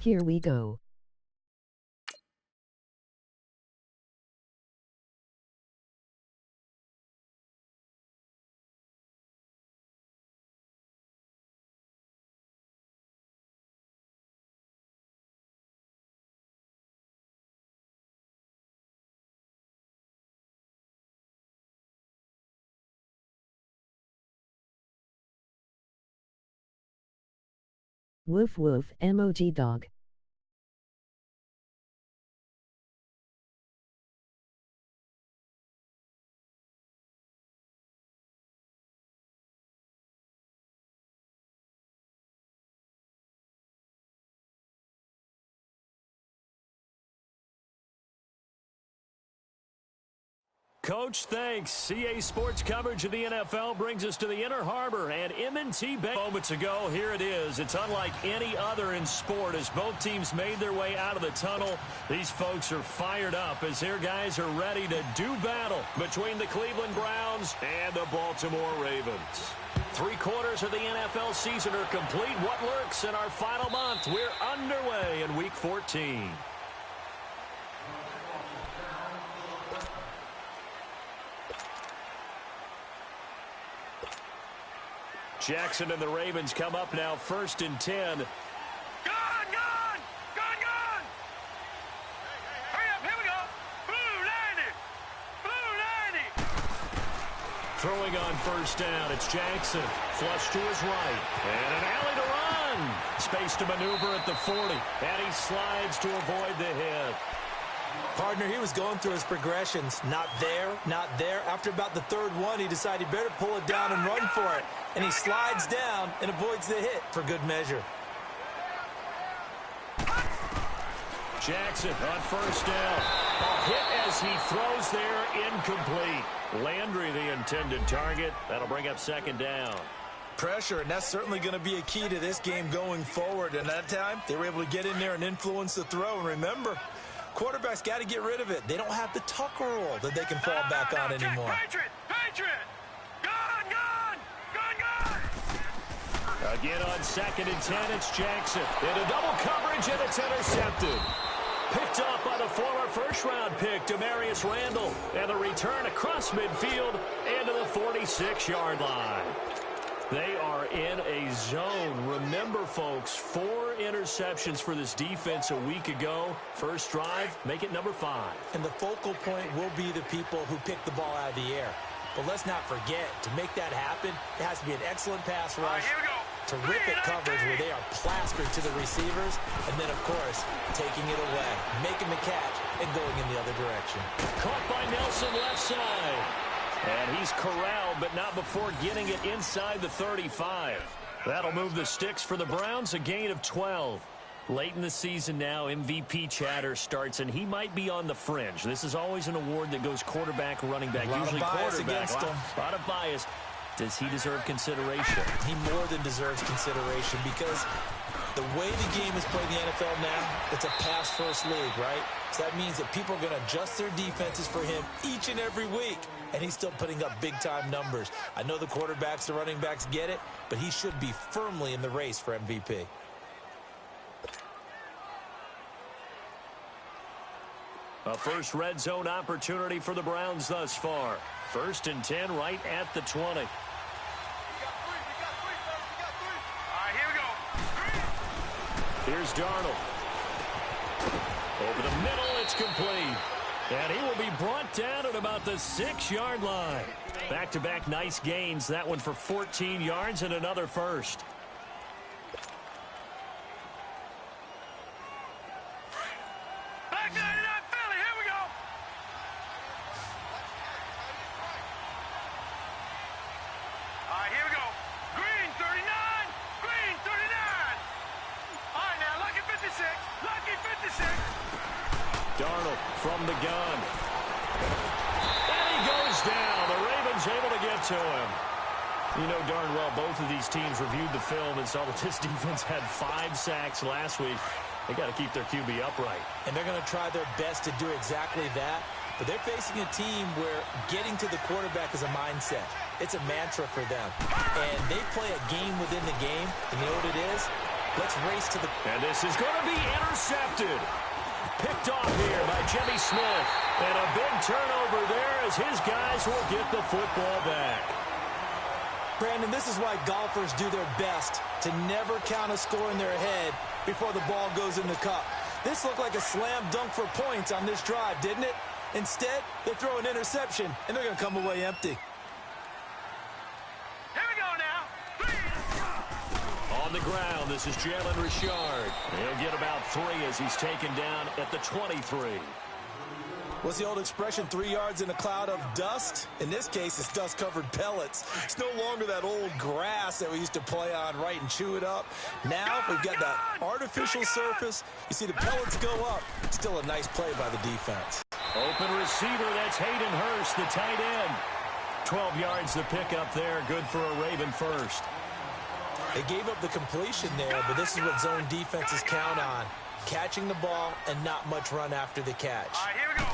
Here we go. Woof woof emoji dog. Coach, thanks. CA Sports coverage of the NFL brings us to the Inner Harbor and M&T Bank. Moments ago, here it is. It's unlike any other in sport as both teams made their way out of the tunnel. These folks are fired up as their guys are ready to do battle between the Cleveland Browns and the Baltimore Ravens. 3 quarters of the NFL season are complete. What lurks in our final month? We're underway in Week 14. Jackson and the Ravens come up now 1st and 10. Gone! Hurry up, here we go. Blue 90. Throwing on 1st down, it's Jackson. Flush to his right. And an alley to run. Space to maneuver at the 40. And he slides to avoid the hit. Partner, he was going through his progressions. Not there, not there. After about the 3rd one, he decided he better pull it down and run for it. And he slides down and avoids the hit for good measure. Jackson on first down. A hit as he throws there, incomplete. Landry the intended target. That'll bring up second down. Pressure, and that's certainly going to be a key to this game going forward. And that time, they were able to get in there and influence the throw. And remember, quarterbacks got to get rid of it. They don't have the Tucker rule that they can fall back on anymore. Patriot! Gone! Again on 2nd and 10, it's Jackson. Into double coverage, and it's intercepted. Picked up by the former first-round pick, Demarius Randall. And the return across midfield and to the 46-yard line. They are in a zone. Remember, folks, 4 interceptions for this defense a week ago. First drive, make it number 5. And the focal point will be the people who pick the ball out of the air. But let's not forget, to make that happen, it has to be an excellent pass rush, Here we go. terrific coverage where they are plastered to the receivers, and then, of course, taking it away, making the catch, and going in the other direction. Caught by Nelson left side. And he's corralled, but not before getting it inside the 35. That'll move the sticks for the Browns, a gain of 12. Late in the season now, MVP chatter starts, and he might be on the fringe. This is always an award that goes quarterback, running back, usually quarterback. A lot of bias. Does he deserve consideration? He more than deserves consideration because the way the game is played in the NFL now, it's a pass-first league, right? So that means that people are going to adjust their defenses for him each and every week, and he's still putting up big-time numbers. I know the quarterbacks, the running backs get it, but he should be firmly in the race for MVP. A first red zone opportunity for the Browns thus far. 1st and 10 right at the 20. All right, here we go. Here's Darnold. Over the middle, it's complete. And he will be brought down at about the 6-yard line. Back-to-back nice gains. That one for 14 yards and another first. Back 99 Philly, here we go. All right, here we go. Green 39. All right, now, lucky 56. Darnold from the gun. And he goes down. The Ravens able to get to him. You know darn well both of these teams reviewed the film and saw that this defense had 5 sacks last week. They got to keep their QB upright. And they're going to try their best to do exactly that. But they're facing a team where getting to the quarterback is a mindset. It's a mantra for them. And they play a game within the game. And you know what it is? Let's race to the... And this is going to be intercepted. Picked off here by Jimmy Smith. And a big turnover there as his guys will get the football back. Brandon, this is why golfers do their best to never count a score in their head before the ball goes in the cup. This looked like a slam dunk for points on this drive, didn't it? Instead, they throw an interception, and they're going to come away empty. Here we go now. On the ground, this is Jalen Richard. He'll get about 3 as he's taken down at the 23. What's the old expression, 3 yards in a cloud of dust? In this case, it's dust-covered pellets. It's no longer that old grass that we used to play on, right, and chew it up. Now we've got that artificial surface. You see the pellets go up. Still a nice play by the defense. Open receiver, that's Hayden Hurst, the tight end. 12 yards the pickup there, good for a Raven first. They gave up the completion there, but this is what zone defenses count on. Catching the ball and not much run after the catch. All right, here we go.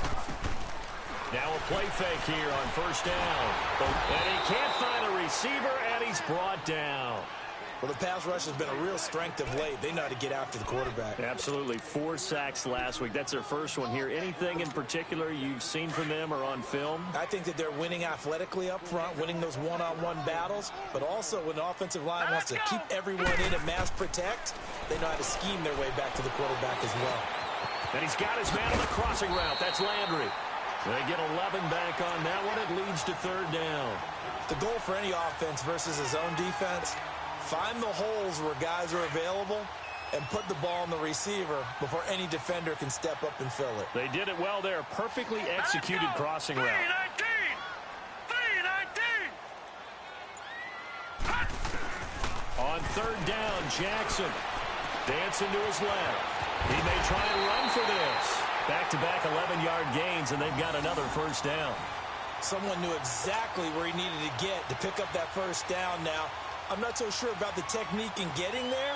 Now a play fake here on first down. And he can't find a receiver, and he's brought down. Well, the pass rush has been a real strength of late. They know how to get after the quarterback. Absolutely. 4 sacks last week. That's their first one here. Anything in particular you've seen from them or on film? I think that they're winning athletically up front, winning those one-on-one battles, but also when the offensive line wants to keep everyone in and mass protect, they know how to scheme their way back to the quarterback as well. And he's got his man on the crossing route. That's Landry. They get 11 back on that one. It leads to 3rd down. The goal for any offense versus a zone defense, find the holes where guys are available and put the ball on the receiver before any defender can step up and fill it. They did it well there. Perfectly executed crossing route. 3-19. On 3rd down, Jackson dancing to his left. He may try and run for this. Back-to-back 11-yard gains, and they've got another first down. Someone knew exactly where he needed to get to pick up that first down now. I'm not so sure about the technique in getting there,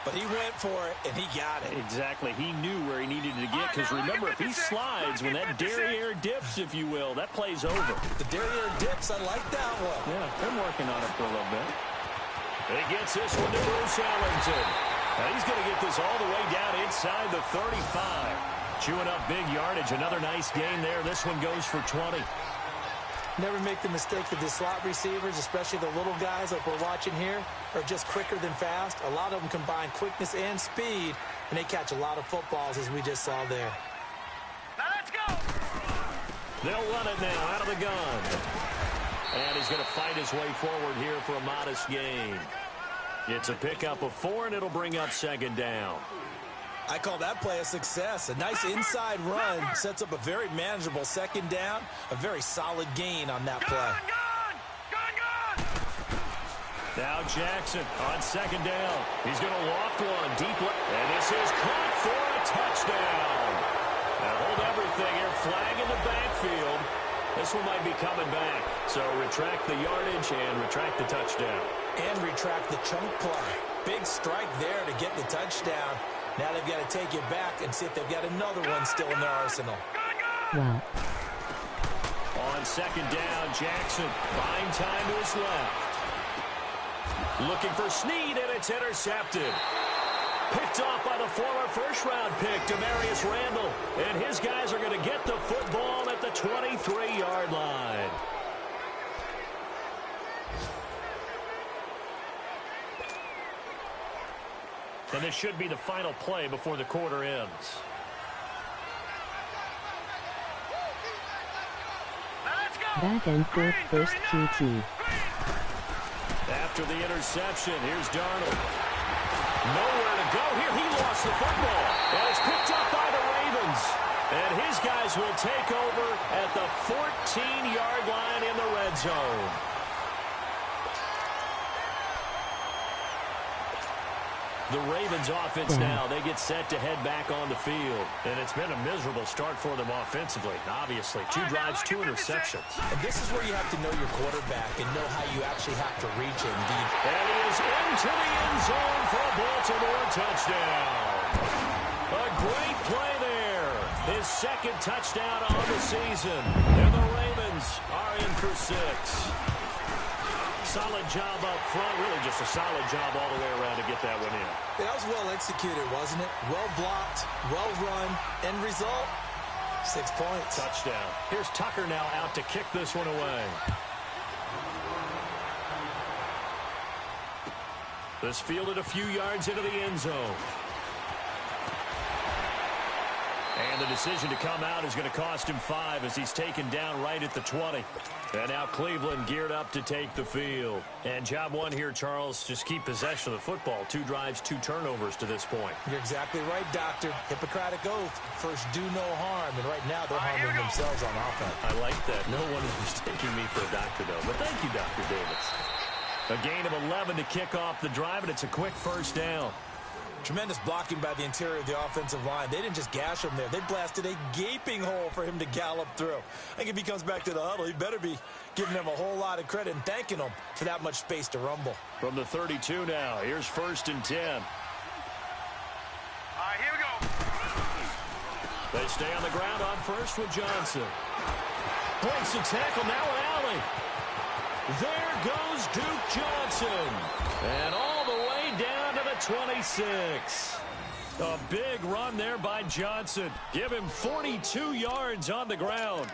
but he went for it, and he got it. Exactly. He knew where he needed to get, because remember, if he slides, when that derriere dips, if you will, that play's over. The derriere dips, I like that one. Yeah, they're working on it for a little bit. He gets this one to Bruce Ellington. Now he's going to get this all the way down inside the 35. Chewing up big yardage. Another nice gain there. This one goes for 20. Never make the mistake that the slot receivers, especially the little guys like we're watching here, are just quicker than fast. A lot of them combine quickness and speed, and they catch a lot of footballs, as we just saw there. Now let's go. They'll run it now out of the gun. And he's going to fight his way forward here for a modest gain. It's a pickup of 4, and it'll bring up second down. I call that play a success. A nice inside run sets up a very manageable second down. A very solid gain on that play. Gun! Now Jackson on second down. He's going to loft one deep left. And this is caught for a touchdown. Now hold everything here. Flag in the backfield. This one might be coming back. So retract the yardage and retract the touchdown. And retract the chunk play. Big strike there to get the touchdown. Now they've got to take it back and see if they've got another one still in their arsenal. Wow. On second down, Jackson buying time to his left. Looking for Snead, and it's intercepted. Picked off by the former first-round pick, Demarius Randall. And his guys are going to get the football at the 23-yard line. And this should be the final play before the quarter ends. Back and forth first QT. After the interception, here's Darnold. Nowhere to go here. He lost the football. And it's picked up by the Ravens. And his guys will take over at the 14-yard line in the red zone. The Ravens offense now, they get set to head back on the field. And it's been a miserable start for them offensively. Obviously, 2 drives, 2 interceptions. And this is where you have to know your quarterback and know how you actually have to reach him. And he is into the end zone for a Baltimore touchdown. A great play there. His second touchdown on the season. And the Ravens are in for 6. Solid job up front. Really just a solid job all the way around to get that one in. That was well executed, wasn't it? Well blocked, well run. End result, 6 points. Touchdown. Here's Tucker now out to kick this one away. This fielded a few yards into the end zone. And the decision to come out is going to cost him 5 as he's taken down right at the 20. And now Cleveland geared up to take the field. And job one here, Charles, just keep possession of the football. 2 drives, 2 turnovers to this point. You're exactly right, Doctor. Hippocratic oath. First, do no harm. And right now, they're harming themselves on offense. I like that. No one is mistaking me for a doctor, though. But thank you, Dr. Davis. A gain of 11 to kick off the drive, and it's a quick first down. Tremendous blocking by the interior of the offensive line. They didn't just gash him there. They blasted a gaping hole for him to gallop through. I think if he comes back to the huddle, he better be giving them a whole lot of credit and thanking them for that much space to rumble. From the 32 now, here's 1st and 10. All right, here we go. They stay on the ground on first with Johnson. Points the tackle, now an alley. There goes Duke Johnson. And all the way down to the 26. A big run there by Johnson. Give him 42 yards on the ground.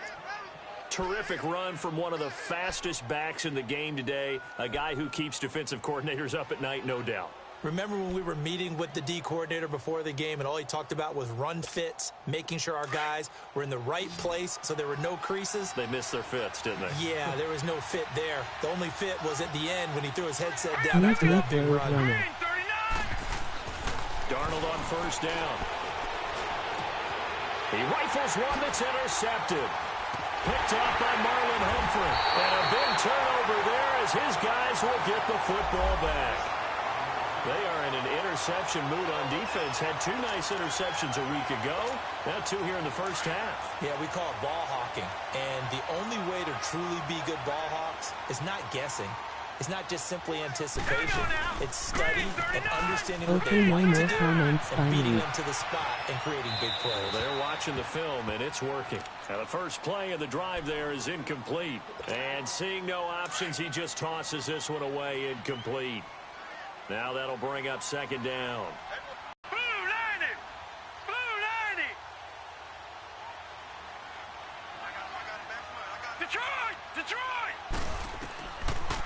Terrific run from one of the fastest backs in the game today. A guy who keeps defensive coordinators up at night, no doubt. Remember when we were meeting with the D coordinator before the game and all he talked about was run fits, making sure our guys were in the right place so there were no creases? They missed their fits, didn't they? Yeah, there was no fit there. The only fit was at the end when he threw his headset down after that big run. Darnold on first down. He rifles one that's intercepted. Picked off by Marlon Humphrey. And a big turnover there as his guys will get the football back. They are in an interception mood on defense. Had 2 nice interceptions a week ago. Now 2 here in the first half. Yeah, we call it ball hawking. And the only way to truly be good ball hawks is not guessing. It's not just simply anticipation. It's study and understanding what they like to do and beating them to the spot and creating big plays. Well, they're watching the film, and it's working. Now, the first play of the drive there is incomplete. And seeing no options, he just tosses this one away incomplete. Now that'll bring up second down.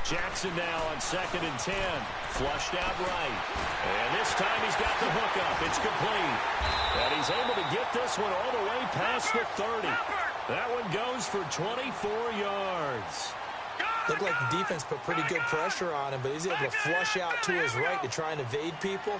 Jackson now on 2nd and 10. Flushed out right. And this time he's got the hook up. It's complete. And he's able to get this one all the way past the 30. That one goes for 24 yards. Looked like the defense put pretty good pressure on him, but he's able to flush out to his right to try and evade people.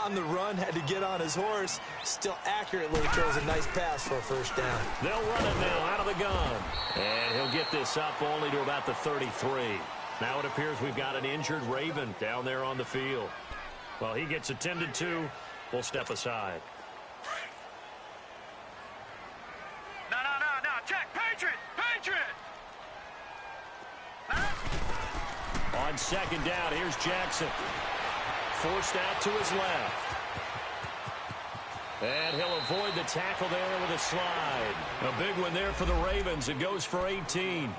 On the run, had to get on his horse. Still accurately throws a nice pass for a first down. They'll run it now out of the gun. And he'll get this up only to about the 33. Now it appears we've got an injured Raven down there on the field. Well, he gets attended to. We'll step aside. No. Check. Patriot. On 2nd down, here's Jackson. Forced out to his left. And he'll avoid the tackle there with a slide. A big one there for the Ravens. It goes for 18.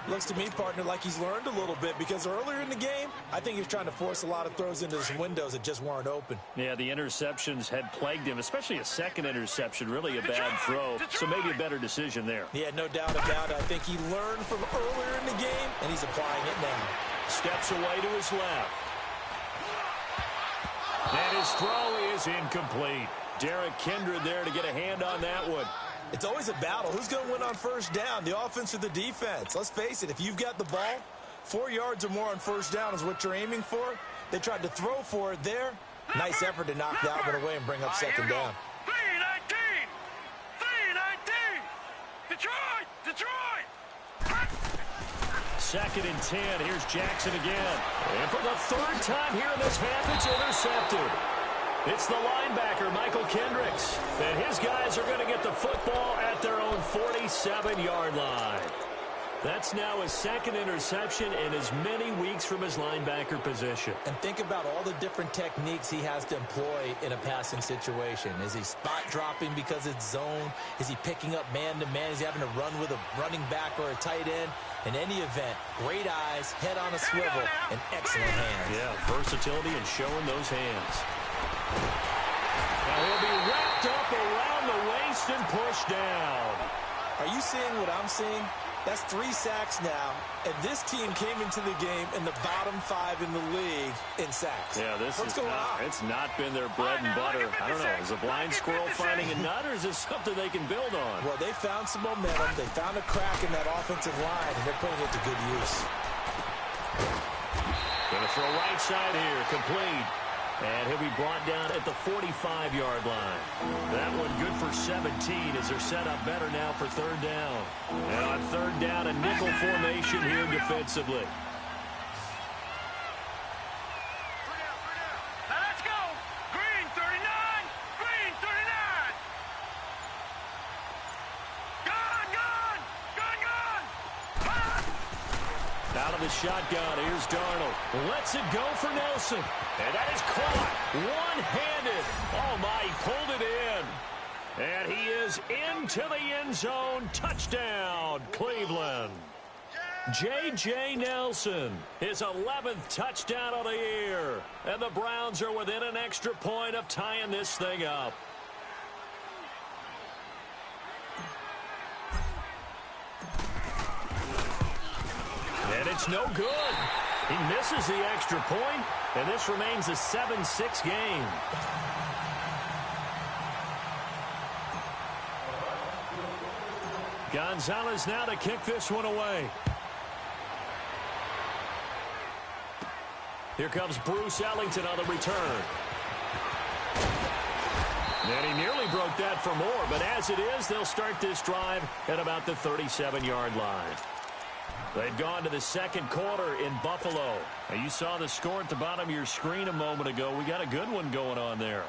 Looks to me, partner, like he's learned a little bit because earlier in the game, I think he was trying to force a lot of throws into some windows that just weren't open. Yeah, the interceptions had plagued him, especially a second interception, really a bad throw. So maybe a better decision there. Yeah, no doubt about it. I think he learned from earlier in the game, and he's applying it now. Steps away to his left. And his throw is incomplete. Derek Kindred there to get a hand on that one. It's always a battle. Who's going to win on first down, the offense or the defense? Let's face it, if you've got the ball, 4 yards or more on first down is what you're aiming for. They tried to throw for it there. Nice effort to knock that one away and bring up second down. 3-19. Detroit. 2nd and 10. Here's Jackson again. And for the 3rd time here in this half, it's intercepted. It's the linebacker, Michael Kendricks. And his guys are going to get the football at their own 47-yard line. That's now his 2nd interception in as many weeks from his linebacker position. And think about all the different techniques he has to employ in a passing situation. Is he spot dropping because it's zone? Is he picking up man-to-man? Is he having to run with a running back or a tight end? In any event, great eyes, head on a swivel, and excellent hands. Yeah, versatility and showing those hands. Now he'll be wrapped up around the waist and pushed down. Are you seeing what I'm seeing? That's 3 sacks now, and this team came into the game in the bottom 5 in the league in sacks. Yeah, What's going on? It's not been their bread and butter. I don't know, is a blind squirrel finding a nut, or is this something they can build on? Well, they found some momentum. They found a crack in that offensive line, and they're putting it to good use. Going to throw right side here, complete. And he'll be brought down at the 45-yard line. That one good for 17 as they're set up better now for 3rd down. And on 3rd down, a nickel formation here defensively. Now let's go. Green 39. Gun. Out of the shotgun, here's Darnold. Lets it go for Nelson. And that is caught one-handed. Oh, my, he pulled it in. And he is into the end zone. Touchdown, Cleveland. J.J. Nelson, his 11th touchdown of the year. And the Browns are within an extra point of tying this thing up. And it's no good. He misses the extra point, and this remains a 7-6 game. Gonzalez now to kick this one away. Here comes Bruce Ellington on the return. And he nearly broke that for more, but as it is, they'll start this drive at about the 37-yard line. They've gone to the second quarter in Buffalo. Now, you saw the score at the bottom of your screen a moment ago. We got a good one going on there.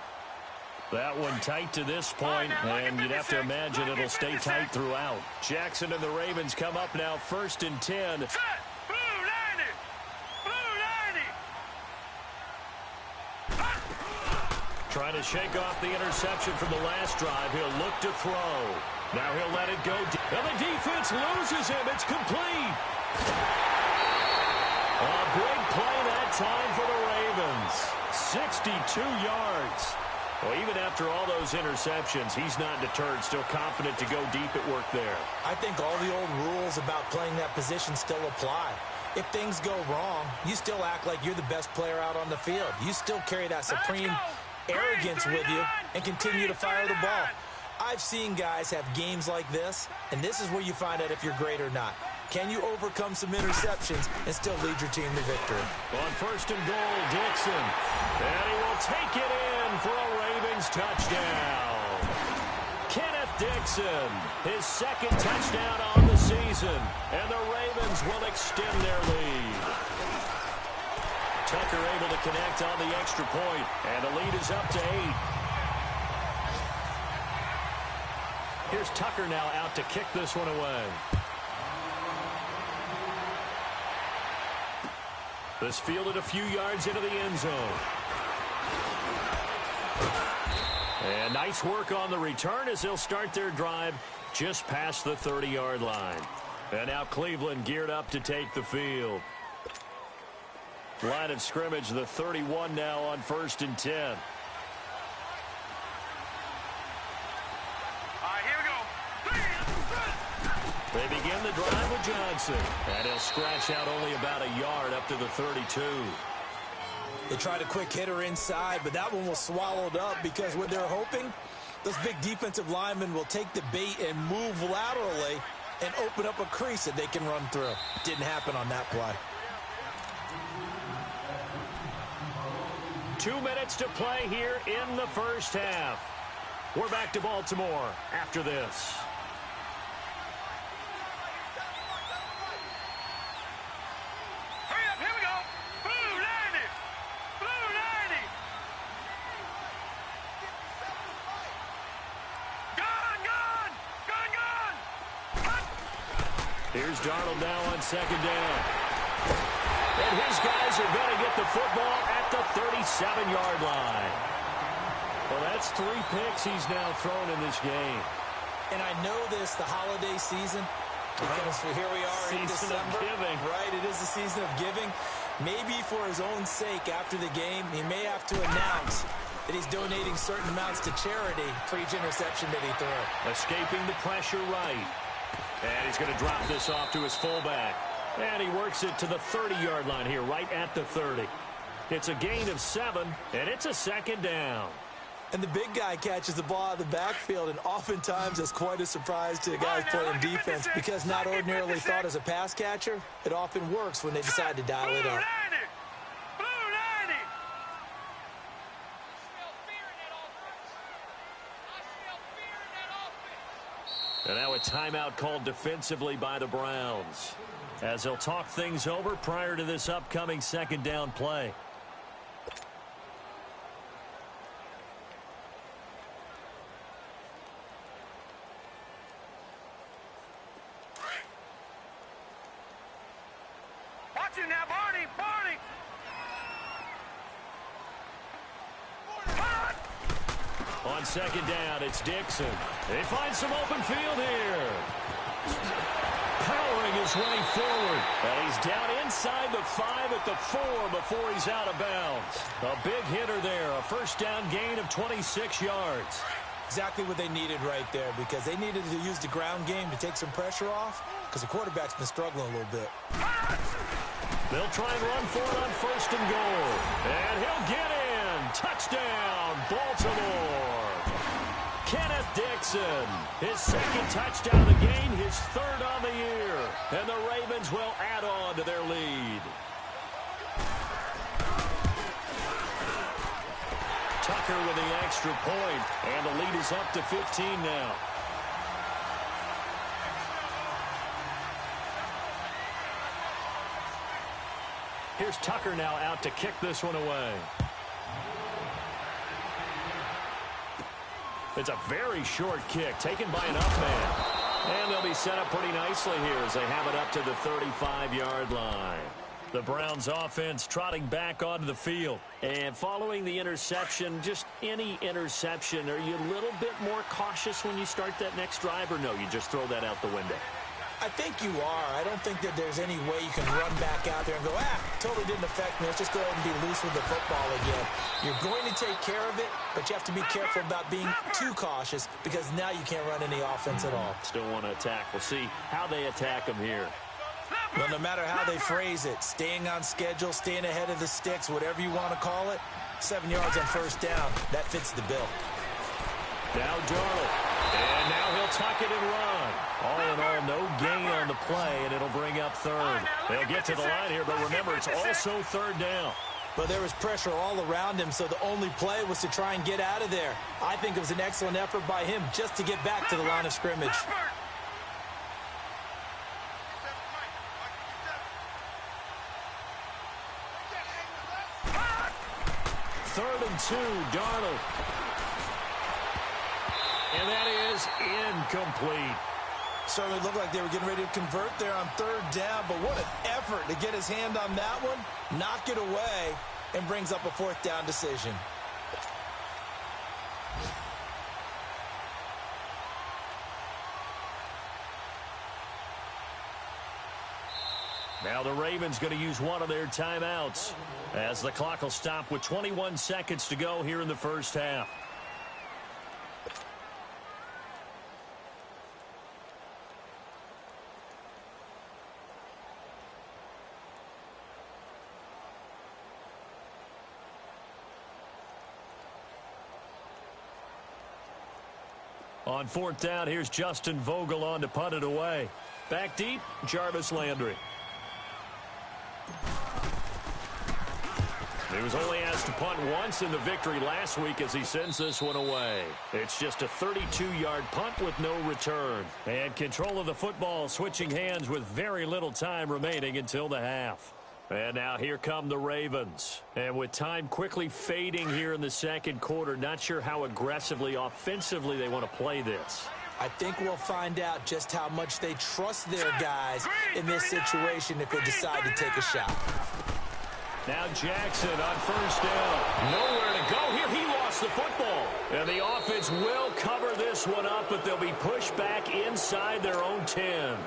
That one tight to this point, and you'd have to imagine it'll stay tight throughout. Jackson and the Ravens come up now, 1st and 10. Trying to shake off the interception from the last drive. He'll look to throw. Now he'll let it go. And the defense loses him. It's complete. A big play that time for the Ravens. 62 yards. Well, even after all those interceptions, he's not deterred, still confident to go deep at work there. I think all the old rules about playing that position still apply. If things go wrong, you still act like you're the best player out on the field. You still carry that supreme arrogance with you and continue to fire the ball. I've seen guys have games like this, and this is where you find out if you're great or not. Can you overcome some interceptions and still lead your team to victory? On 1st and goal, Dixon. And he will take it in for a Ravens touchdown. Kenneth Dixon, his 2nd touchdown on the season. And the Ravens will extend their lead. Tucker able to connect on the extra point, and the lead is up to 8. Here's Tucker now out to kick this one away. This fielded a few yards into the end zone. And nice work on the return as they'll start their drive just past the 30-yard line. And now Cleveland geared up to take the field. Line of scrimmage, the 31 now on 1st and 10. All right, here we go. They begin the drive with Johnson. And he'll scratch out only about a yard up to the 32. They tried a quick hitter inside, but that one was swallowed up because what they're hoping, those big defensive linemen will take the bait and move laterally and open up a crease that they can run through. Didn't happen on that play. 2 minutes to play here in the first half. We're back to Baltimore after this. Hurry up, here we go. Blue 90. Blue 90. Gone, gone. Gone, gone. Hut. Here's Darnold now on 2nd down. And his guys are going to get the football at the 37-yard line. Well, that's 3 picks he's now thrown in this game. And I know this, the holiday season, because here we are in Season of December. giving. Right, it is the season of giving. Maybe for his own sake after the game, he may have to announce that he's donating certain amounts to charity for each interception that he threw. Escaping the pressure right. And he's going to drop this off to his fullback. And he works it to the 30-yard line here, right at the 30. It's a gain of 7, and it's a 2nd down. And the big guy catches the ball out of the backfield, and oftentimes that's quite a surprise to the guys playing defense because not ordinarily thought as a pass catcher, it often works when they decide to dial it up. Blue 90. And now a timeout called defensively by the Browns, as they'll talk things over prior to this upcoming 2nd down play. Watch it now, Barney. Barney. Hut. On 2nd down, it's Dixon. They find some open field here. Powering his way forward. And he's down inside the 5 at the 4 before he's out of bounds. A big hitter there. A 1st down gain of 26 yards. Exactly what they needed right there because they needed to use the ground game to take some pressure off because the quarterback's been struggling a little bit. They'll try and run for it on 1st and goal. And he'll get in. Touchdown, Baltimore. Kenneth Dixon, his 2nd touchdown of the game, his 3rd on the year. And the Ravens will add on to their lead. Tucker with the extra point, and the lead is up to 15 now. Here's Tucker now out to kick this one away. It's a very short kick taken by an up man. And they'll be set up pretty nicely here as they have it up to the 35-yard line. The Browns offense trotting back onto the field. And following the interception, just any interception, are you a little bit more cautious when you start that next drive, or no, you just throw that out the window? I think you are. I don't think that there's any way you can run back out there and go, totally didn't affect me. Let's just go ahead and be loose with the football again. You're going to take care of it, but you have to be careful about being too cautious because now you can't run any offense at all. Still want to attack. We'll see how they attack them here. Well, no matter how they phrase it, staying on schedule, staying ahead of the sticks, whatever you want to call it, 7 yards on first down, that fits the bill. Now Darnold, and now he'll tuck it and run. All in all, no gain on the play, and it'll bring up third. They'll get to the line here, but remember, it's also third down. But there was pressure all around him, so the only play was to try and get out of there. I think it was an excellent effort by him just to get back to the line of scrimmage. Third and 2, Darnold. And that is incomplete. Certainly looked like they were getting ready to convert there on third down, but what an effort to get his hand on that one, knock it away, and brings up a fourth down decision. Now the Ravens going to use one of their timeouts as the clock will stop with 21 seconds to go here in the first half. On fourth down, here's Justin Vogel on to punt it away. Back deep, Jarvis Landry. He was only asked to punt once in the victory last week as he sends this one away. It's just a 32-yard punt with no return. And control of the football switching hands with very little time remaining until the half. And now here come the Ravens. And with time quickly fading here in the second quarter, not sure how aggressively, offensively they want to play this. I think we'll find out just how much they trust their guys in this situation if they decide to take a shot. Now Jackson on first down. Nowhere to go here. He lost the football. And the offense will cover this one up, but they'll be pushed back inside their own 10.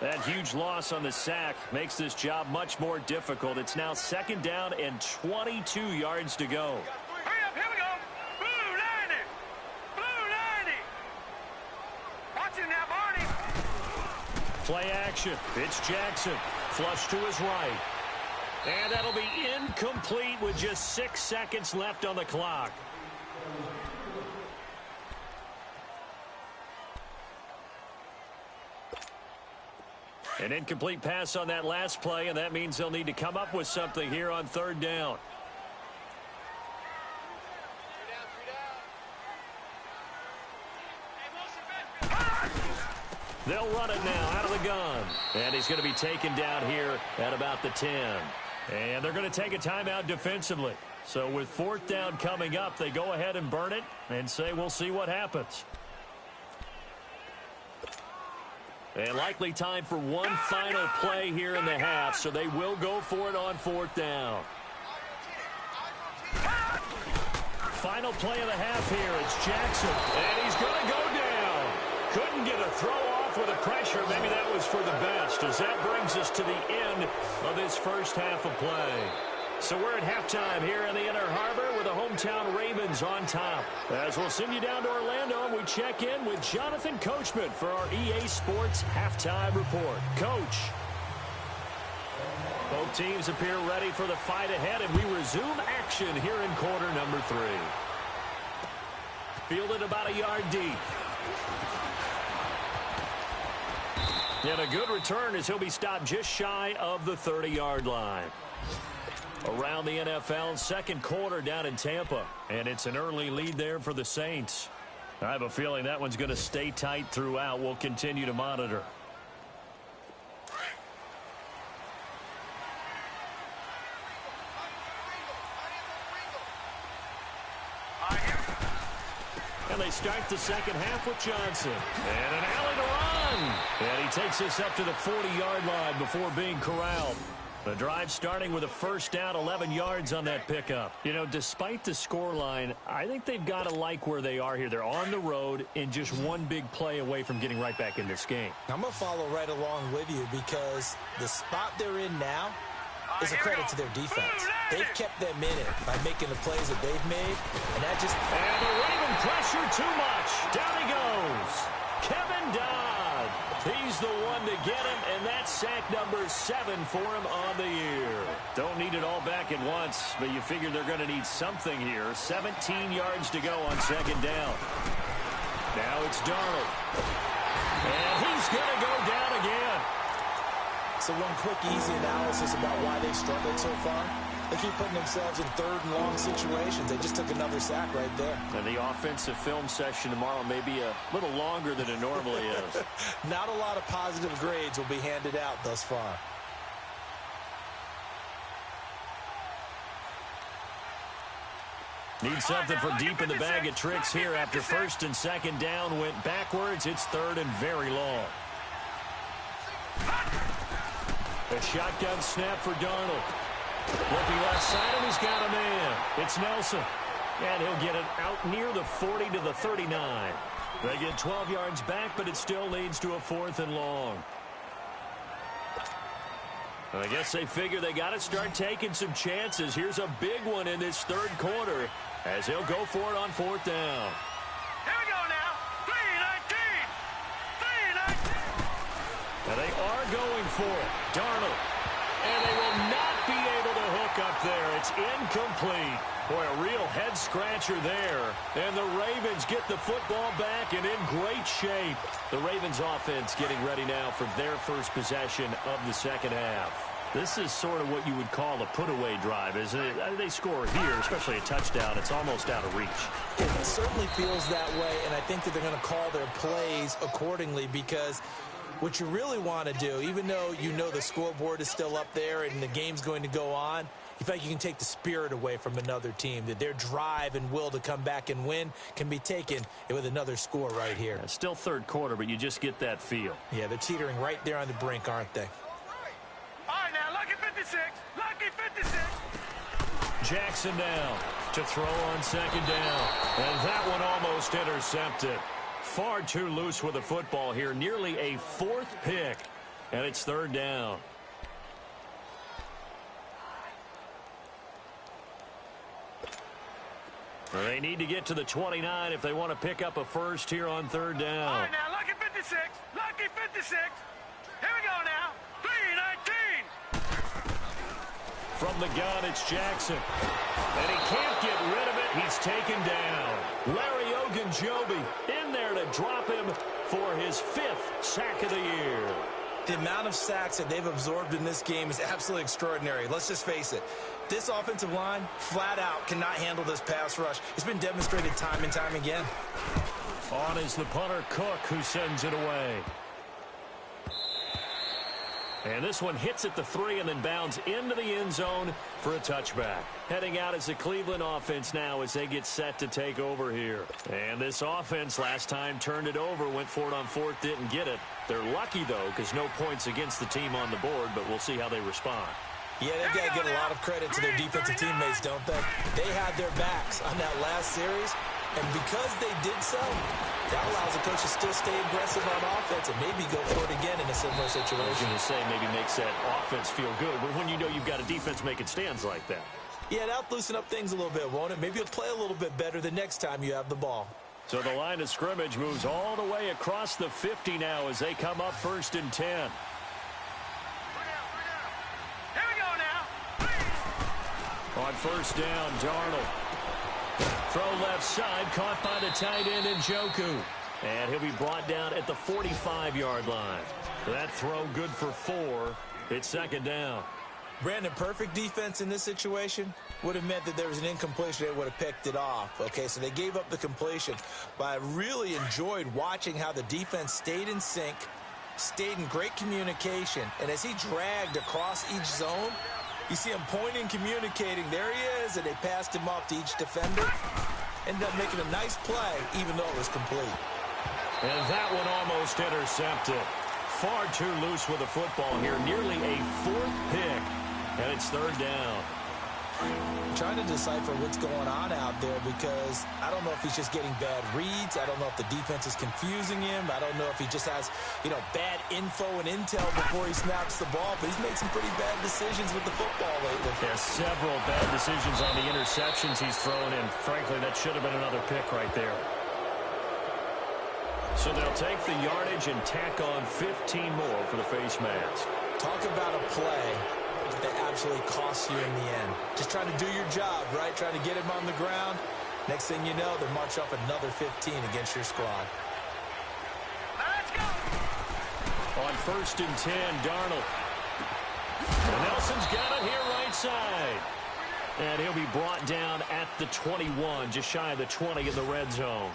That huge loss on the sack makes this job much more difficult. It's now second down and 22 yards to go. Hurry up, here we go. Blue 90. Blue 90. Watch him now, Barney. Play action. It's Jackson. Flush to his right. And that'll be incomplete with just 6 seconds left on the clock. An incomplete pass on that last play, and that means they'll need to come up with something here on third down. They'll run it now out of the gun. And he's going to be taken down here at about the 10. And they're going to take a timeout defensively. So with fourth down coming up, they go ahead and burn it and say we'll see what happens. And likely time for one final play here in the half, so they will go for it on fourth down. Final play of the half here. It's Jackson, and he's going to go down. Couldn't get a throw off with the pressure. Maybe that was for the best, as that brings us to the end of this first half of play. So we're at halftime here in the Inner Harbor with the hometown Ravens on top. As we'll send you down to Orlando, and we check in with Jonathan Coachman for our EA Sports Halftime Report. Coach. Both teams appear ready for the fight ahead, and we resume action here in quarter number 3. Fielded about a yard deep. And a good return as he'll be stopped just shy of the 30-yard line. Around the NFL, second quarter down in Tampa. And it's an early lead there for the Saints. I have a feeling that one's going to stay tight throughout. We'll continue to monitor. And they start the second half with Johnson. And an alley to run. And he takes us up to the 40-yard line before being corralled. The drive starting with a first down, 11 yards on that pickup. You know, despite the scoreline, I think they've got to like where they are here. They're on the road and just one big play away from getting right back in this game. I'm going to follow right along with you because the spot they're in now is a credit to their defense. They've kept them in it by making the plays that they've made, and that just... And the Raven pressure too much. Down he goes. Kevin Dodd. He's the one to get him, and that's sack number 7 for him on the year. Don't need it all back at once, but you figure they're going to need something here. 17 yards to go on second down. Now it's Darnold. And he's going to go down again. So one quick, easy analysis about why they've struggled so far. They keep putting themselves in third and long situations. They just took another sack right there. And the offensive film session tomorrow may be a little longer than it normally is. Not a lot of positive grades will be handed out thus far. Need something for deep in the bag of tricks here after first and second down went backwards. It's third and very long. A shotgun snap for Darnold. Looking left side, and he's got a man. It's Nelson. And he'll get it out near the 40 to the 39. They get 12 yards back, but it still leads to a 4th and long. I guess they figure they got to start taking some chances. Here's a big one in this third quarter as he'll go for it on 4th down. Here we go now. 3-19. 3-19. And they are going for it. Darnold. And they will not be able to hook up there. It's incomplete. Boy, a real head-scratcher there. And the Ravens get the football back and in great shape. The Ravens offense getting ready now for their first possession of the second half. This is sort of what you would call a put-away drive, isn't it? They score here, especially a touchdown. It's almost out of reach. It certainly feels that way, and I think that they're going to call their plays accordingly because what you really want to do, even though you know the scoreboard is still up there and the game's going to go on, you feel like you can take the spirit away from another team, that their drive and will to come back and win can be taken with another score right here. Yeah, still third quarter, but you just get that feel. Yeah, they're teetering right there on the brink, aren't they? All right, now, lucky 56. Lucky 56. Jackson now to throw on second down. And that one almost intercepted. Far too loose with the football here. Nearly a 4th pick. And it's third down. They need to get to the 29 if they want to pick up a first here on third down. All right, now, lucky 56. Lucky 56. Here we go now. 3-19. From the gun, it's Jackson. And he can't get rid of it. He's taken down. Larry Ogunjobi in there to drop him for his 5th sack of the year. The amount of sacks that they've absorbed in this game is absolutely extraordinary. Let's just face it. This offensive line, flat out, cannot handle this pass rush. It's been demonstrated time and time again. On is the punter, Cook, who sends it away. And this one hits at the 3 and then bounds into the end zone for a touchback. Heading out is the Cleveland offense now as they get set to take over here. And this offense last time turned it over, went for it on 4th, didn't get it. They're lucky, though, because no points against the team on the board, but we'll see how they respond. Yeah, they've got to get a lot of credit to their defensive teammates, don't they? They had their backs on that last series, and because they did so, that allows the coach to still stay aggressive on offense and maybe go for it again in a similar situation. I was going to say maybe makes that offense feel good, but when you know you've got a defense making stands like that. Yeah, that'll loosen up things a little bit, won't it? Maybe you'll play a little bit better the next time you have the ball. So the line of scrimmage moves all the way across the 50 now as they come up 1st and 10. On first down, Darnold. Throw left side, caught by the tight end Njoku. And he'll be brought down at the 45-yard line. That throw good for 4. It's second down. Brandon, perfect defense in this situation would have meant that there was an incompletion. They would have picked it off. Okay, so they gave up the completion. But I really enjoyed watching how the defense stayed in sync, stayed in great communication. And as he dragged across each zone, you see him pointing, communicating. There he is, and they passed him off to each defender. Ended up making a nice play, even though it was complete. And that one almost intercepted. Far too loose with the football here. Nearly a 4th pick. And it's 3rd down. I'm trying to decipher what's going on out there because I don't know if he's just getting bad reads. I don't know if the defense is confusing him. I don't know if he just has, bad info and intel before he snaps the ball. But he's made some pretty bad decisions with the football lately. There's several bad decisions on the interceptions he's thrown, and frankly, that should have been another pick right there. So they'll take the yardage and tack on 15 more for the face mask. Talk about a play that absolutely costs you in the end. Just trying to do your job, right? Trying to get him on the ground. Next thing you know, they march off another 15 against your squad. Let's go. On 1st and 10, Darnold. And Nelson's got it here right side. And he'll be brought down at the 21, just shy of the 20 in the red zone.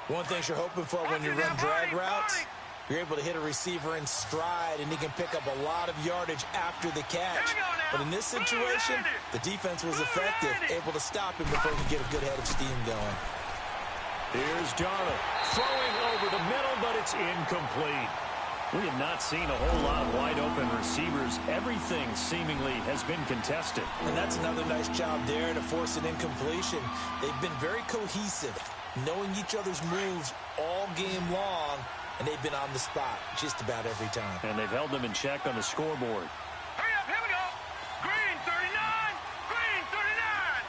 One thing you're hoping for when you run drag routes, you're able to hit a receiver in stride, and he can pick up a lot of yardage after the catch. But in this situation, the defense was effective, able to stop him before he could get a good head of steam going. Here's Darnold throwing over the middle, but it's incomplete. We have not seen a whole lot of wide-open receivers. Everything seemingly has been contested. And that's another nice job there to force an incompletion. They've been very cohesive, knowing each other's moves all game long, and they've been on the spot just about every time. And they've held them in check on the scoreboard. Hurry up, here we go. Green 39, green 39.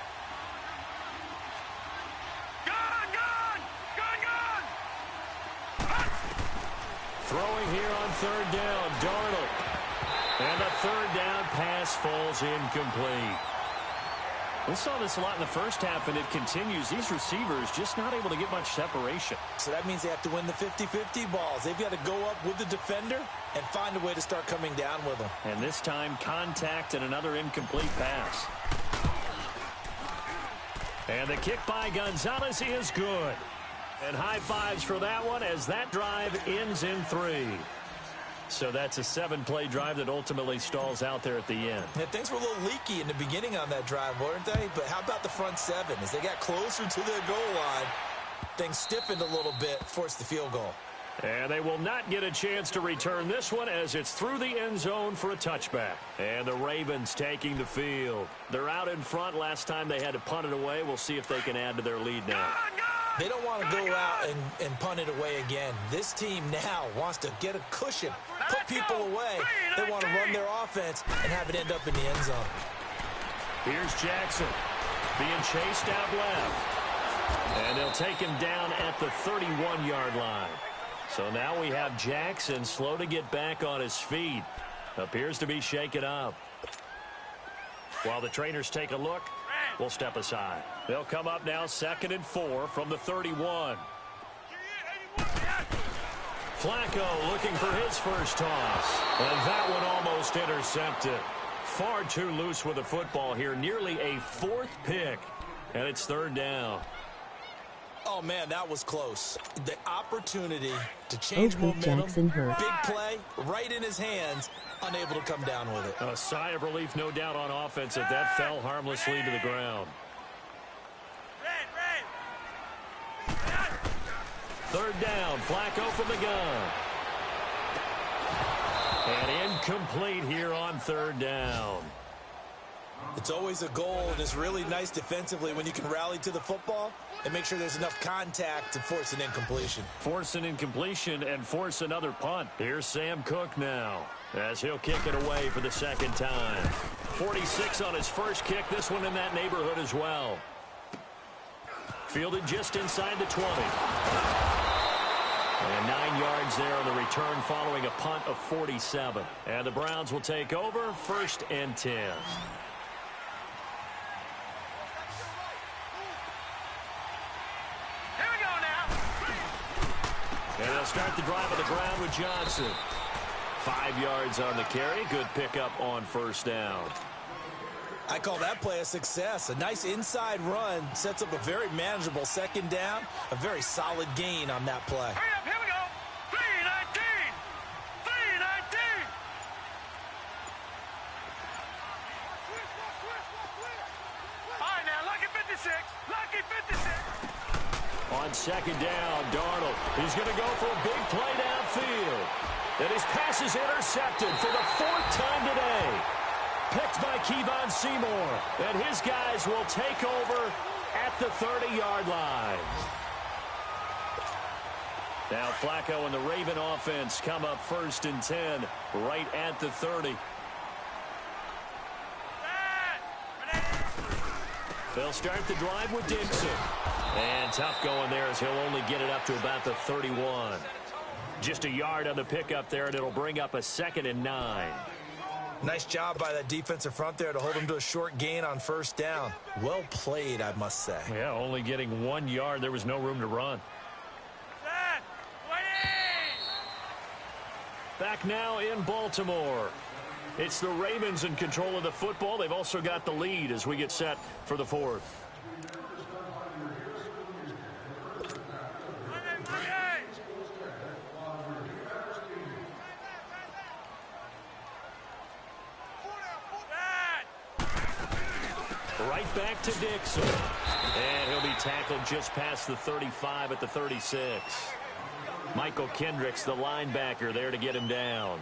Gun, gun, gun, gun. Throwing here on 3rd down, Darnold. And the 3rd down pass falls incomplete. We saw this a lot in the first half, and it continues. These receivers just not able to get much separation. So that means they have to win the 50-50 balls. They've got to go up with the defender and find a way to start coming down with them. And this time, contact and another incomplete pass. And the kick by Gonzalez is good. And high fives for that one as that drive ends in 3. So that's a 7-play drive that ultimately stalls out there at the end. Yeah, things were a little leaky in the beginning on that drive, weren't they? But how about the front 7? As they got closer to their goal line, things stiffened a little bit, forced the field goal. And they will not get a chance to return this one as it's through the end zone for a touchback. And the Ravens taking the field. They're out in front. Last time they had to punt it away. We'll see if they can add to their lead now. They don't want to go out and punt it away again. This team now wants to get a cushion, put people away. They want to run their offense and have it end up in the end zone. Here's Jackson being chased out left. And they'll take him down at the 31-yard line. So now we have Jackson slow to get back on his feet. Appears to be shaken up. While the trainers take a look, we'll step aside. They'll come up now 2nd and 4 from the 31. Flacco looking for his first toss. And that one almost intercepted. Far too loose with the football here. Nearly a 4th pick. And it's 3rd down. Oh, man, that was close. The opportunity to change momentum. Jackson hurt. Big play right in his hands. Unable to come down with it. A sigh of relief, no doubt, on offense if that fell harmlessly to the ground. 3rd down, Flacco from the gun. And incomplete here on 3rd down. It's always a goal, and it's really nice defensively when you can rally to the football and make sure there's enough contact to force an incompletion. Force an incompletion and force another punt. Here's Sam Cook now as he'll kick it away for the 2nd time. 46 on his first kick, this one in that neighborhood as well. Fielded just inside the 20. And 9 yards there on the return following a punt of 47. And the Browns will take over 1st and 10. Here we go now. And they'll start the drive on the ground with Johnson. 5 yards on the carry. Good pickup on first down. I call that play a success. A nice inside run sets up a very manageable second down. A very solid gain on that play. Hurry up, here we go. 3-19. 3-19. All right, now, lucky 56. Lucky 56. On second down, Darnold. He's going to go for a big play downfield. And his pass is intercepted for the 4th time today. Picked by Kevon Seymour. And his guys will take over at the 30-yard line. Now Flacco and the Raven offense come up 1st and 10 right at the 30. They'll start the drive with Dixon. And tough going there as he'll only get it up to about the 31. Just a yard on the pickup there, and it'll bring up a 2nd and 9. Nice job by that defensive front there to hold him to a short gain on first down. Well played, I must say. Yeah, only getting 1 yard. There was no room to run. Back now in Baltimore. It's the Ravens in control of the football. They've also got the lead as we get set for the 4th. Right back to Dixon. And he'll be tackled just past the 35 at the 36. Michael Kendricks, the linebacker, there to get him down.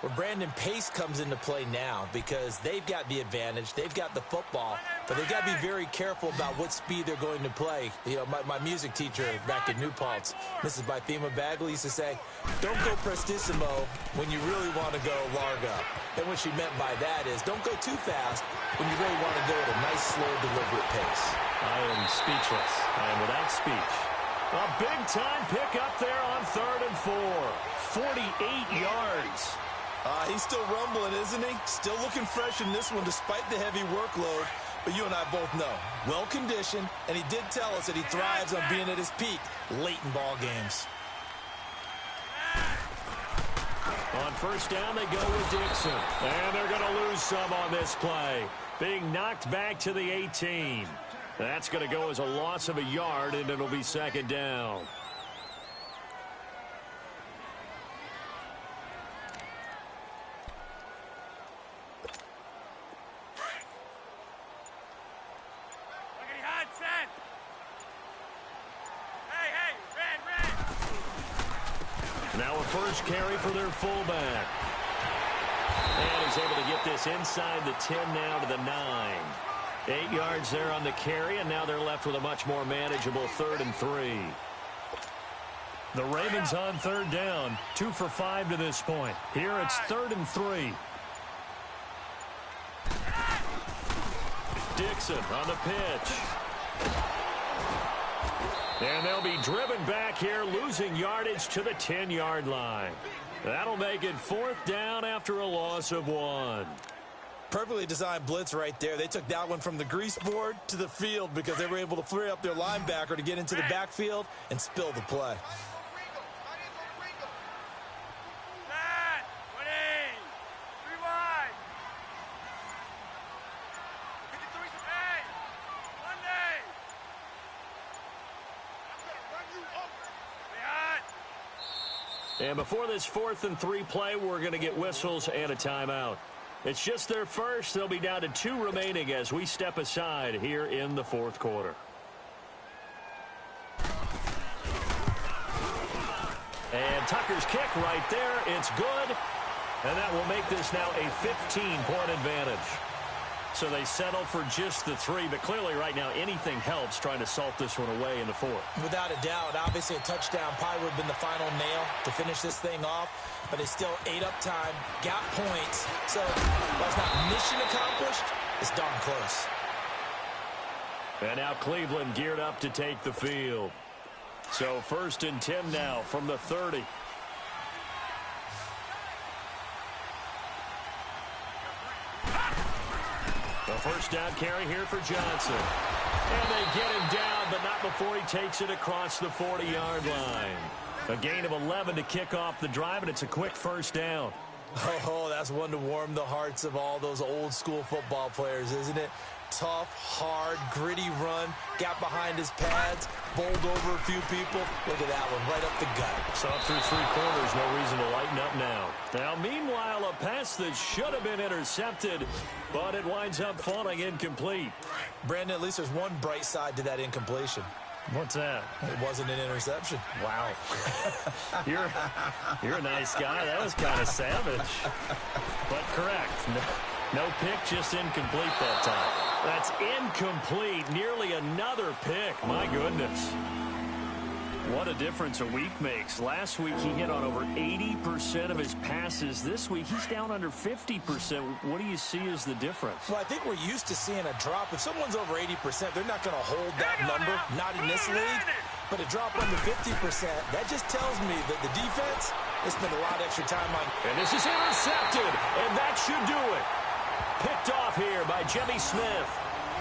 Well, Brandon, pace comes into play now because they've got the advantage. They've got the football, but they've got to be very careful about what speed they're going to play. You know, my music teacher back in New Paltz, Mrs. Bythema Bagley, used to say, don't go prestissimo when you really want to go larga. And what she meant by that is don't go too fast when you really want to go at a nice, slow, deliberate pace. I am speechless. I am without speech. A big-time pickup there on 3rd and 4. 48 yards. He's still rumbling, isn't he? Still looking fresh in this one despite the heavy workload. But you and I both know, well-conditioned, and he did tell us that he thrives on being at his peak late in ball games. On first down, they go with Dixon. And they're going to lose some on this play. Being knocked back to the 18. That's going to go as a loss of a yard, and it'll be 2nd down. Now a first carry for their fullback. And he's able to get this inside the 10 now to the 9. 8 yards there on the carry, and now they're left with a much more manageable 3rd and 3. The Ravens on 3rd down, 2 for 5 to this point. Here it's 3rd and 3. Dixon on the pitch. And they'll be driven back here, losing yardage to the 10-yard line. That'll make it 4th down after a loss of 1. Perfectly designed blitz right there. They took that one from the grease board to the field because they were able to free up their linebacker to get into the backfield and spill the play. And before this 4th and 3 play, we're going to get whistles and a timeout. It's just their first. They'll be down to 2 remaining as we step aside here in the 4th quarter. And Tucker's kick right there. It's good. And that will make this now a 15-point advantage. So they settle for just the 3, but clearly right now anything helps trying to salt this one away in the 4th. Without a doubt, obviously a touchdown probably would have been the final nail to finish this thing off, but it's still 8 up time, got points, so while it's not mission accomplished, it's darn close. And now Cleveland geared up to take the field. So 1st and 10 now from the 30. The first down carry here for Johnson. And they get him down, but not before he takes it across the 40-yard line. A gain of 11 to kick off the drive, and it's a quick first down. Oh, that's one to warm the hearts of all those old-school football players, isn't it? Tough, hard, gritty run, got behind his pads, bowled over a few people. Look at that one, right up the gut. So up through 3 quarters, no reason to lighten up now. Now, meanwhile, a pass that should have been intercepted, but it winds up falling incomplete. Brandon, at least there's one bright side to that incompletion. What's that? It wasn't an interception. Wow. You're a nice guy. That was kind of savage. But correct. No pick, just incomplete that time. That's incomplete. Nearly another pick. My goodness. What a difference a week makes. Last week he hit on over 80% of his passes. This week he's down under 50%. What do you see as the difference? Well, I think we're used to seeing a drop. If someone's over 80%, they're not going to hold that number. Not in this league. But a drop under 50%, that just tells me that the defense has spent a lot of extra time on. And this is intercepted. And that should do it. Picked off here by Jimmy Smith.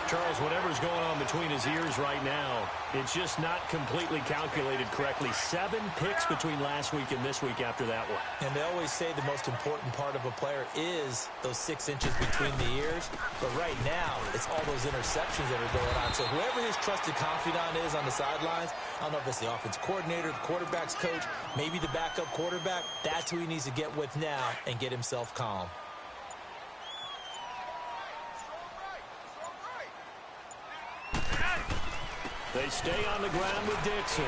Charles, whatever's going on between his ears right now, it's just not completely calculated correctly. 7 picks between last week and this week after that one. And they always say the most important part of a player is those 6 inches between the ears. But right now, it's all those interceptions that are going on. So whoever his trusted confidant is on the sidelines, I don't know if it's the offense coordinator, the quarterback's coach, maybe the backup quarterback, that's who he needs to get with now and get himself calm. They stay on the ground with Dixon.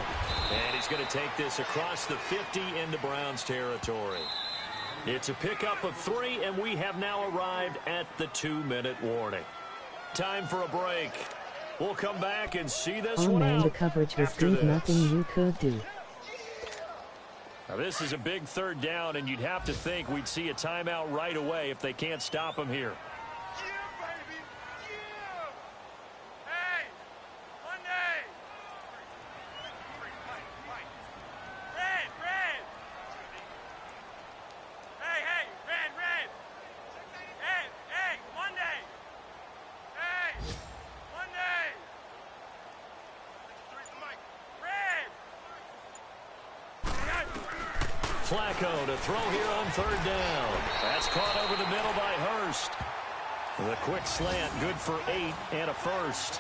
And he's going to take this across the 50 into Browns territory. It's a pickup of 3, and we have now arrived at the 2-minute warning. Time for a break. We'll come back and see this one out. The coverage was good. Nothing you could do. Now, this is a big 3rd down, and you'd have to think we'd see a timeout right away if they can't stop him here. Flacco to throw here on 3rd down. That's caught over the middle by Hurst. The quick slant, good for 8 and a first.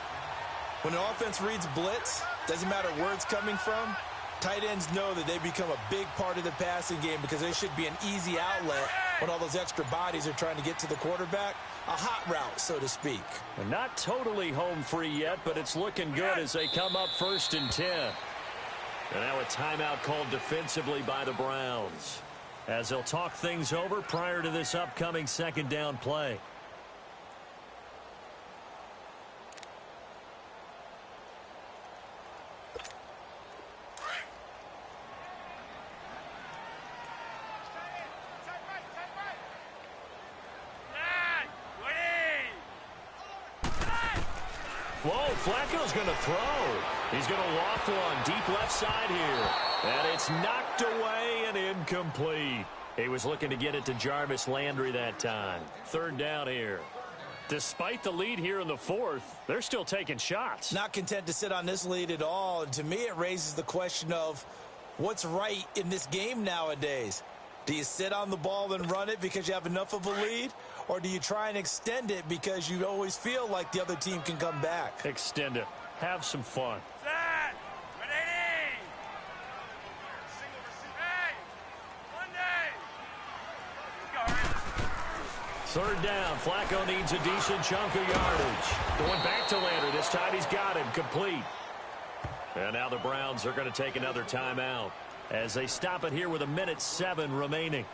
When an offense reads blitz, doesn't matter where it's coming from, tight ends know that they become a big part of the passing game because they should be an easy outlet when all those extra bodies are trying to get to the quarterback. A hot route, so to speak. And not totally home free yet, but it's looking good as they come up 1st and 10. And now a timeout called defensively by the Browns, as they'll talk things over prior to this upcoming 2nd down play. Whoa, Flacco's going to throw. He's going to loft one deep left side here. And it's knocked away and incomplete. He was looking to get it to Jarvis Landry that time. 3rd down here. Despite the lead here in the 4th, they're still taking shots. Not content to sit on this lead at all. And to me, it raises the question of what's right in this game nowadays. Do you sit on the ball and run it because you have enough of a lead? Or do you try and extend it because you always feel like the other team can come back? Extend it. Have some fun. Set. Ready. Hey. 3rd down. Flacco needs a decent chunk of yardage. Going back to Landry. This time he's got him. Complete. And now the Browns are going to take another timeout as they stop it here with 1:07 remaining.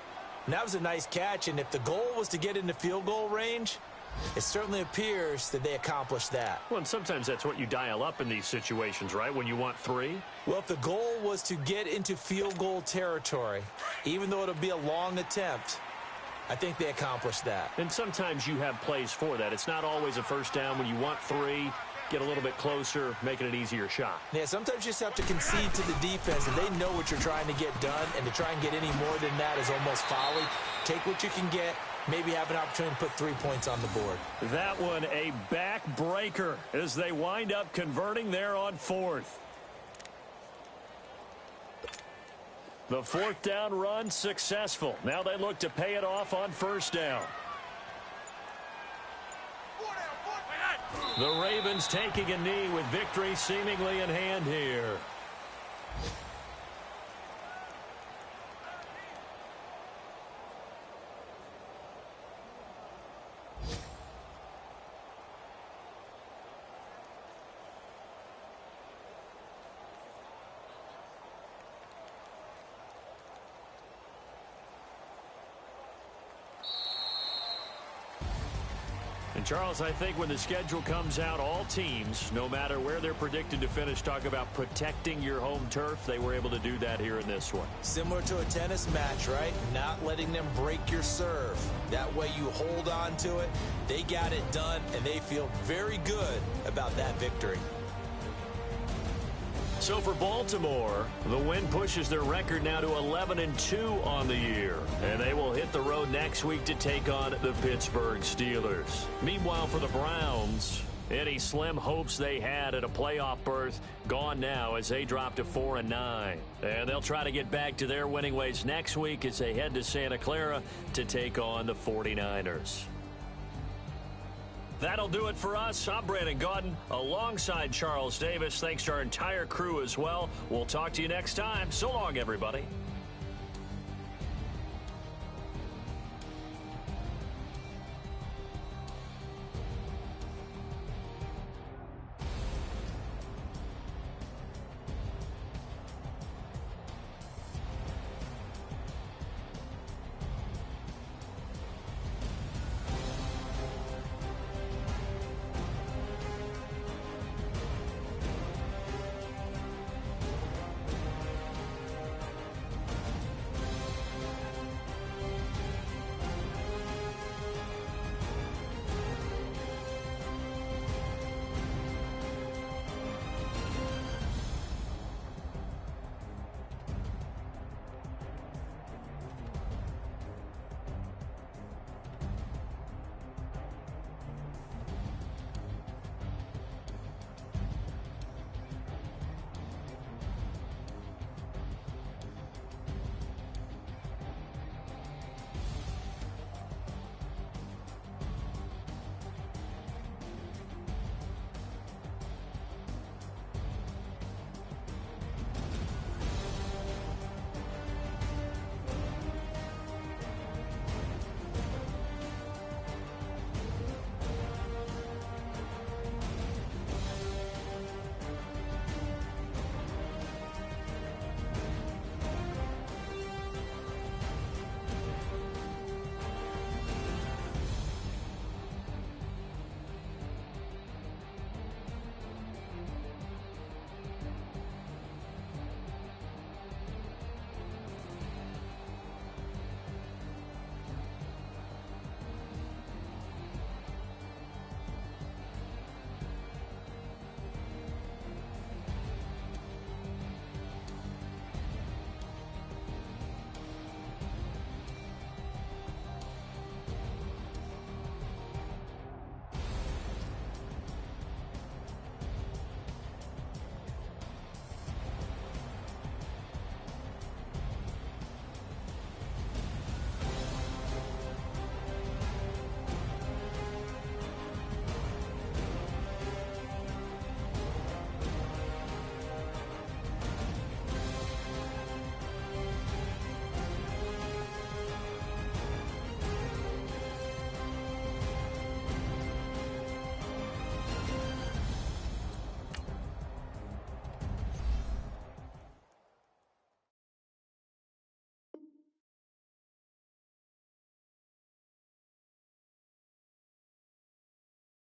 And that was a nice catch, and if the goal was to get into field goal range, it certainly appears that they accomplished that. Well, and sometimes that's what you dial up in these situations, right, when you want 3? Well, if the goal was to get into field goal territory, even though it'll be a long attempt, I think they accomplished that. And sometimes you have plays for that. It's not always a 1st down. When you want 3, get a little bit closer, making it easier shot. Yeah, sometimes you just have to concede to the defense, and they know what you're trying to get done, and to try and get any more than that is almost folly. Take what you can get, maybe have an opportunity to put 3 points on the board. That one a backbreaker as they wind up converting there on 4th. The fourth down run successful. Now they look to pay it off on first down. The Ravens taking a knee with victory seemingly in hand here. And Charles, I think when the schedule comes out, all teams, no matter where they're predicted to finish, talk about protecting your home turf. They were able to do that here in this one. Similar to a tennis match, right? Not letting them break your serve. That way you hold on to it. They got it done, and they feel very good about that victory. So for Baltimore, the win pushes their record now to 11-2 on the year. And they will hit the road next week to take on the Pittsburgh Steelers. Meanwhile, for the Browns, any slim hopes they had at a playoff berth gone now as they drop to 4-9. And they'll try to get back to their winning ways next week as they head to Santa Clara to take on the 49ers. That'll do it for us. I'm Brandon Gaudin alongside Charles Davis. Thanks to our entire crew as well. We'll talk to you next time. So long, everybody.